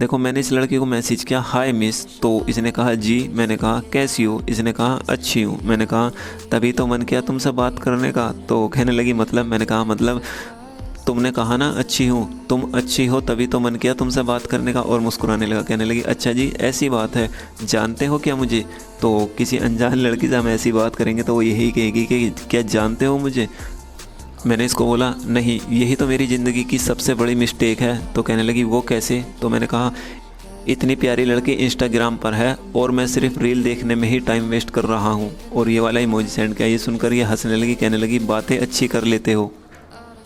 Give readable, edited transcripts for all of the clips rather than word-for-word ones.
देखो मैंने इस लड़की को मैसेज किया हाय मिस, तो इसने कहा जी। मैंने कहा कैसी हो? इसने कहा अच्छी हूँ। मैंने कहा तभी तो मन किया तुमसे बात करने का। तो कहने लगी मतलब? मैंने कहा मतलब तुमने कहा ना अच्छी हूँ, तुम अच्छी हो तभी तो मन किया तुमसे बात करने का। और मुस्कुराने लगा। कहने लगी अच्छा जी ऐसी बात है, जानते हो क्या मुझे? तो किसी अनजान लड़की से हम ऐसी बात करेंगे तो वो यही कहेगी कि क्या जानते हो मुझे? मैंने इसको बोला नहीं, यही तो मेरी ज़िंदगी की सबसे बड़ी मिस्टेक है। तो कहने लगी वो कैसे? तो मैंने कहा इतनी प्यारी लड़की इंस्टाग्राम पर है और मैं सिर्फ रील देखने में ही टाइम वेस्ट कर रहा हूँ। और ये वाला इमोजी सेंड किया। ये सुनकर ये हंसने लगी, कहने लगी बातें अच्छी कर लेते हो।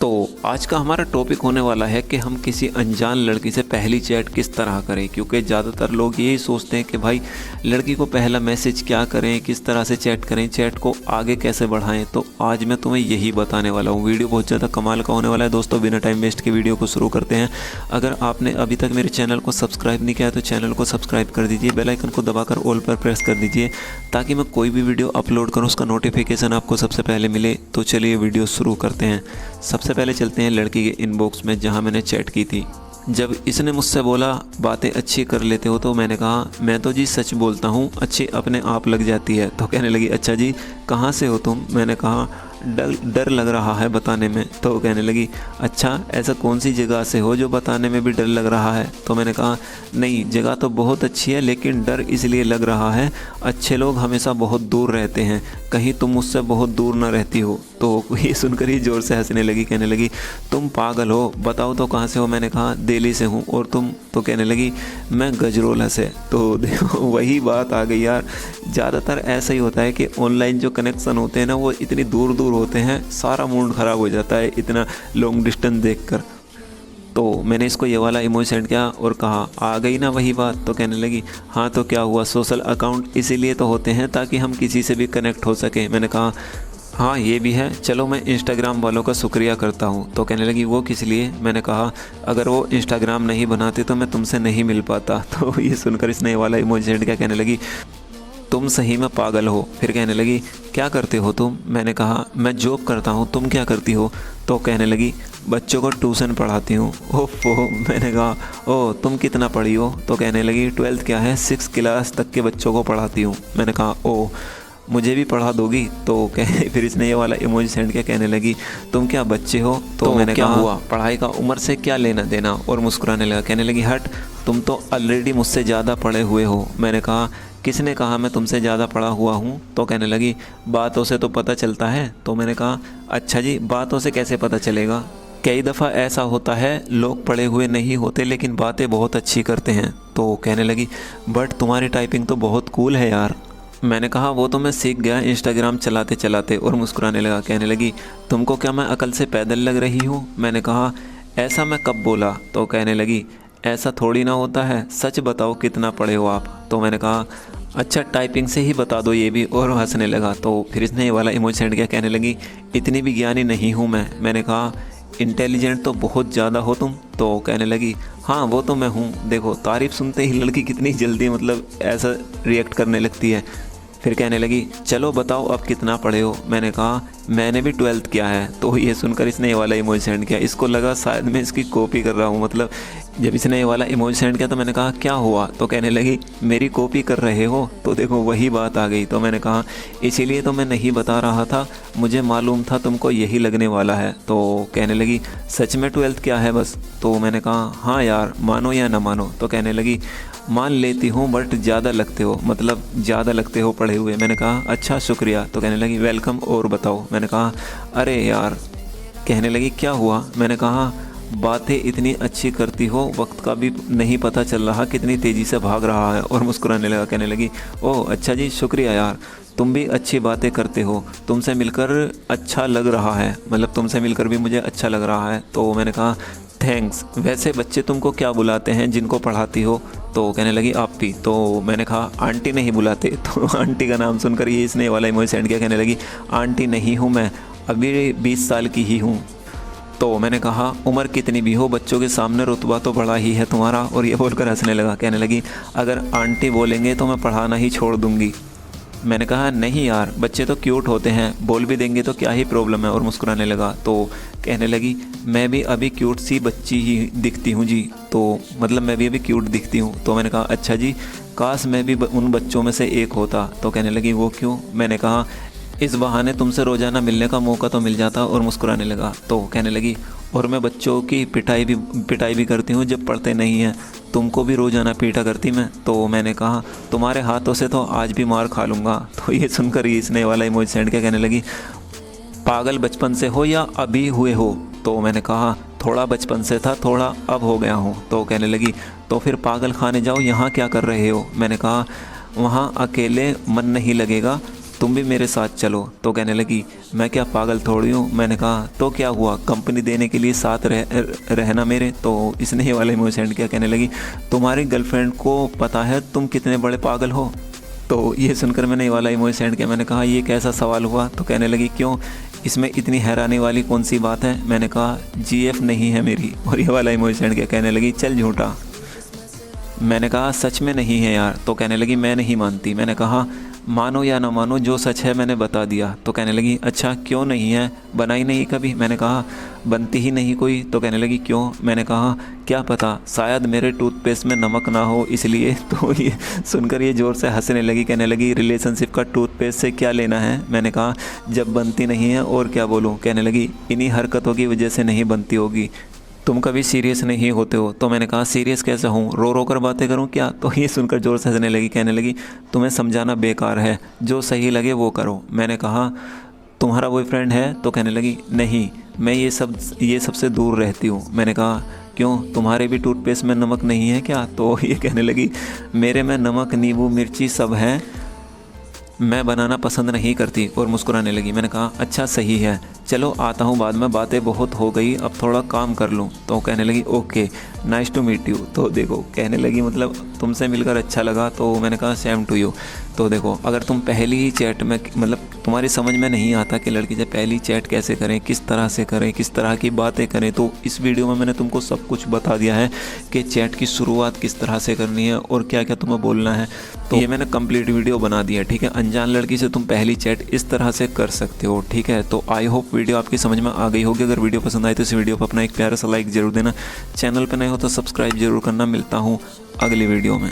तो आज का हमारा टॉपिक होने वाला है कि हम किसी अनजान लड़की से पहली चैट किस तरह करें, क्योंकि ज़्यादातर लोग यही सोचते हैं कि भाई लड़की को पहला मैसेज क्या करें, किस तरह से चैट करें, चैट को आगे कैसे बढ़ाएं। तो आज मैं तुम्हें यही बताने वाला हूँ। वीडियो बहुत ज़्यादा कमाल का होने वाला है दोस्तों। बिना टाइम वेस्ट के वीडियो को शुरू करते हैं। अगर आपने अभी तक मेरे चैनल को सब्सक्राइब नहीं किया तो चैनल को सब्सक्राइब कर दीजिए, बेल आइकन को दबाकर ऑल पर प्रेस कर दीजिए ताकि मैं कोई भी वीडियो अपलोड करूँ उसका नोटिफिकेशन आपको सबसे पहले मिले। तो चलिए वीडियो शुरू करते हैं। सबसे पहले चलते हैं लड़की के इनबॉक्स में जहां मैंने चैट की थी। जब इसने मुझसे बोला बातें अच्छी कर लेते हो तो मैंने कहा मैं तो जी सच बोलता हूँ, अच्छी अपने आप लग जाती है। तो कहने लगी अच्छा जी कहाँ से हो तुम? मैंने कहा डर लग रहा है बताने में। तो कहने लगी अच्छा ऐसा कौन सी जगह से हो जो बताने में भी डर लग रहा है? तो मैंने कहा नहीं जगह तो बहुत अच्छी है लेकिन डर इसलिए लग रहा है, अच्छे लोग हमेशा बहुत दूर रहते हैं, कहीं तुम मुझसे बहुत दूर ना रहती हो। तो ये सुनकर ही ज़ोर से हंसने लगी। कहने लगी तुम पागल हो, बताओ तो कहाँ से हो? मैंने कहा दिल्ली से हूँ। और तुम? तो कहने लगी मैं गजरोला से। तो देखो वही बात आ गई यार। ज़्यादातर ऐसा ही होता है कि ऑनलाइन जो कनेक्शन होते हैं ना वो इतनी दूर दूर होते हैं, सारा मूड ख़राब हो जाता है इतना लॉन्ग डिस्टेंस देखकर। तो मैंने इसको ये वाला इमोजी सेंड किया और कहा आ गई ना वही बात? तो कहने लगी हाँ तो क्या हुआ, सोशल अकाउंट इसीलिए तो होते हैं ताकि हम किसी से भी कनेक्ट हो सकें। मैंने कहा हाँ ये भी है, चलो मैं इंस्टाग्राम वालों का शुक्रिया करता हूँ। तो कहने लगी वो किस लिए? मैंने कहा अगर वो इंस्टाग्राम नहीं बनाते तो मैं तुमसे नहीं मिल पाता। तो ये सुनकर इसने ये वाला इमोजी सेंड किया। कहने लगी तुम सही में पागल हो। फिर कहने लगी क्या करते हो तुम? मैंने कहा मैं जॉब करता हूँ, तुम क्या करती हो? तो कहने लगी बच्चों को ट्यूशन पढ़ाती हूँ। ओफो। मैंने कहा ओ तुम कितना पढ़ी हो? तो कहने लगी 12th क्या है, 6 क्लास तक के बच्चों को पढ़ाती हूँ। मैंने कहा ओ मुझे भी पढ़ा दोगी? तो कह फिर इसने ये वाला इमोजी सेंड किया। कहने लगी तुम क्या बच्चे हो? तो मैंने कहा हुआ, पढ़ाई का उम्र से क्या लेना देना? और मुस्कुराने लगा। कहने लगी हट, तुम तो ऑलरेडी मुझसे ज़्यादा पढ़े हुए हो। मैंने कहा किसने कहा मैं तुमसे ज़्यादा पढ़ा हुआ हूँ? तो कहने लगी बातों से तो पता चलता है। तो मैंने कहा अच्छा जी बातों से कैसे पता चलेगा? कई दफ़ा ऐसा होता है लोग पढ़े हुए नहीं होते लेकिन बातें बहुत अच्छी करते हैं। तो कहने लगी बट तुम्हारी टाइपिंग तो बहुत कूल है यार। मैंने कहा वो तो मैं सीख गया इंस्टाग्राम चलाते चलाते। और मुस्कुराने लगा। कहने लगी तुमको क्या मैं अकल से पैदल लग रही हूँ? मैंने कहा ऐसा मैं कब बोला? तो कहने लगी ऐसा थोड़ी ना होता है, सच बताओ कितना पढ़े हो आप? तो मैंने कहा अच्छा टाइपिंग से ही बता दो ये भी। और हंसने लगा। तो फिर इसने ये वाला इमोजी सेंड किया। कहने लगी इतनी भी ज्ञानी नहीं हूँ मैं। मैंने कहा इंटेलिजेंट तो बहुत ज़्यादा हो तुम। तो कहने लगी हाँ वो तो मैं हूँ। देखो तारीफ़ सुनते ही लड़की कितनी जल्दी मतलब ऐसा रिएक्ट करने लगती है। फिर कहने लगी चलो बताओ अब कितना पढ़े हो? मैंने कहा मैंने भी 12th किया है। तो ये सुनकर इसने ये वाला इमोजी सेंड किया। इसको लगा शायद मैं इसकी कॉपी कर रहा हूँ। मतलब जब इसने ये वाला इमोजी सेंड किया तो मैंने कहा क्या हुआ? तो कहने लगी मेरी कॉपी कर रहे हो? तो देखो वही बात आ गई। तो मैंने कहा इसीलिए तो मैं नहीं बता रहा था, मुझे मालूम था तुमको यही लगने वाला है। तो कहने लगी सच में 12th क्या है बस? तो मैंने कहा हाँ यार मानो या ना मानो। तो कहने लगी मान लेती हूँ बट ज़्यादा लगते हो, मतलब ज़्यादा लगते हो पढ़े हुए। मैंने कहा अच्छा शुक्रिया। तो कहने लगी वेलकम और बताओ? मैंने कहा अरे यार। कहने लगी क्या हुआ? मैंने कहा बातें इतनी अच्छी करती हो, वक्त का भी नहीं पता चल रहा कितनी तेज़ी से भाग रहा है। और मुस्कुराने लगा। कहने लगी ओह अच्छा जी शुक्रिया यार, तुम भी अच्छी बातें करते हो, तुमसे मिलकर अच्छा लग रहा है, मतलब तुमसे मिलकर भी मुझे अच्छा लग रहा है। तो मैंने कहा थैंक्स। वैसे बच्चे तुमको क्या बुलाते हैं जिनको पढ़ाती हो? तो कहने लगी आप्पी। तो मैंने कहा आंटी नहीं बुलाते। तो आंटी का नाम सुनकर ये इसने वाला इमोजी सेंड किया। कहने लगी आंटी नहीं हूँ मैं, अभी 20 साल की ही हूँ। तो मैंने कहा उम्र कितनी भी हो बच्चों के सामने रुतबा तो बड़ा ही है तुम्हारा। और ये बोलकर हंसने लगा। कहने लगी अगर आंटी बोलेंगे तो मैं पढ़ाना ही छोड़ दूँगी। मैंने कहा नहीं यार, बच्चे तो क्यूट होते हैं, बोल भी देंगे तो क्या ही प्रॉब्लम है, और मुस्कुराने लगा। तो कहने लगी मैं भी अभी क्यूट सी बच्ची ही दिखती हूँ जी, तो मतलब मैं भी अभी क्यूट दिखती हूँ। तो मैंने कहा अच्छा जी, काश मैं भी उन बच्चों में से एक होता। तो कहने लगी वो क्यों? मैंने कहा इस बहाने तुमसे रोज़ाना मिलने का मौका तो मिल जाता, और मुस्कुराने लगा। तो कहने लगी और मैं बच्चों की पिटाई भी करती हूँ जब पढ़ते नहीं हैं, तुमको भी रोज़ाना पीटा करती मैं। तो मैंने कहा तुम्हारे हाथों से तो आज भी मार खा लूँगा। तो ये सुनकर ये इसने वाला इमोजी सेंड किया, कहने लगी पागल बचपन से हो या अभी हुए हो? तो मैंने कहा थोड़ा बचपन से था, थोड़ा अब हो गया हूँ। तो कहने लगी तो फिर पागल खाने जाओ, यहाँ क्या कर रहे हो? मैंने कहा वहाँ अकेले मन नहीं लगेगा, तुम भी मेरे साथ चलो। तो कहने लगी मैं क्या पागल थोड़ी हूँ? मैंने कहा तो क्या हुआ, कंपनी देने के लिए साथ रहना मेरे। तो इसने ही वाला इमोजी सेंड किया, कहने लगी तुम्हारी गर्लफ्रेंड को पता है तुम कितने बड़े पागल हो? तो ये सुनकर मैंने ये वाला इमोजी सेंड किया। मैंने कहा ये कैसा सवाल हुआ? तो कहने लगी क्यों, इसमें इतनी हैरानी वाली कौन सी बात है? मैंने कहा GF नहीं है मेरी, और ये वाला इमोजी सेंड किया। कहने लगी चल झूठा। मैंने कहा सच में नहीं है यार। तो कहने लगी मैं नहीं मानती। मैंने कहा मानो या ना मानो, जो सच है मैंने बता दिया। तो कहने लगी अच्छा क्यों नहीं है, बनाई नहीं कभी? मैंने कहा बनती ही नहीं कोई। तो कहने लगी क्यों? मैंने कहा क्या पता, शायद मेरे टूथपेस्ट में नमक ना हो इसलिए। तो ये सुनकर ये ज़ोर से हंसने लगी, कहने लगी रिलेशनशिप का टूथपेस्ट से क्या लेना है? मैंने कहा जब बनती नहीं है और क्या बोलूँ। कहने लगी इन्हीं हरकतों की वजह से नहीं बनती होगी, तुम कभी सीरियस नहीं होते हो। तो मैंने कहा सीरियस कैसे हूँ, रो रो कर बातें करूँ क्या? तो ये सुनकर ज़ोर से हंसने लगी, कहने लगी तुम्हें समझाना बेकार है, जो सही लगे वो करो। मैंने कहा तुम्हारा बॉयफ्रेंड है? तो कहने लगी नहीं, मैं ये सबसे दूर रहती हूँ। मैंने कहा क्यों, तुम्हारे भी टूथपेस्ट में नमक नहीं है क्या? तो ये कहने लगी मेरे में नमक नींबू मिर्ची सब है, मैं बनाना पसंद नहीं करती, और मुस्कुराने लगी। मैंने कहा अच्छा सही है, चलो आता हूँ बाद में, बातें बहुत हो गई, अब थोड़ा काम कर लूँ। तो कहने लगी okay nice to meet you. तो देखो कहने लगी मतलब तुमसे मिलकर अच्छा लगा। तो मैंने कहा सेम टू यू। तो देखो अगर तुम पहली ही चैट में मतलब तुम्हारी समझ में नहीं आता कि लड़की से पहली चैट कैसे करें, किस तरह से करें, किस तरह की बातें करें, तो इस वीडियो में मैंने तुमको सब कुछ बता दिया है कि चैट की शुरुआत किस तरह से करनी है और क्या क्या तुम्हें बोलना है। तो ये मैंने कंप्लीट वीडियो बना दिया, ठीक है। अनजान लड़की से तुम पहली चैट इस तरह से कर सकते हो, ठीक है। तो आई होप वीडियो आपकी समझ में आ गई होगी। अगर वीडियो पसंद आई तो इस वीडियो पर अपना एक प्यारा सा लाइक ज़रूर देना, चैनल पर नए हो तो सब्सक्राइब जरूर करना। मिलता हूँ अगली वीडियो में।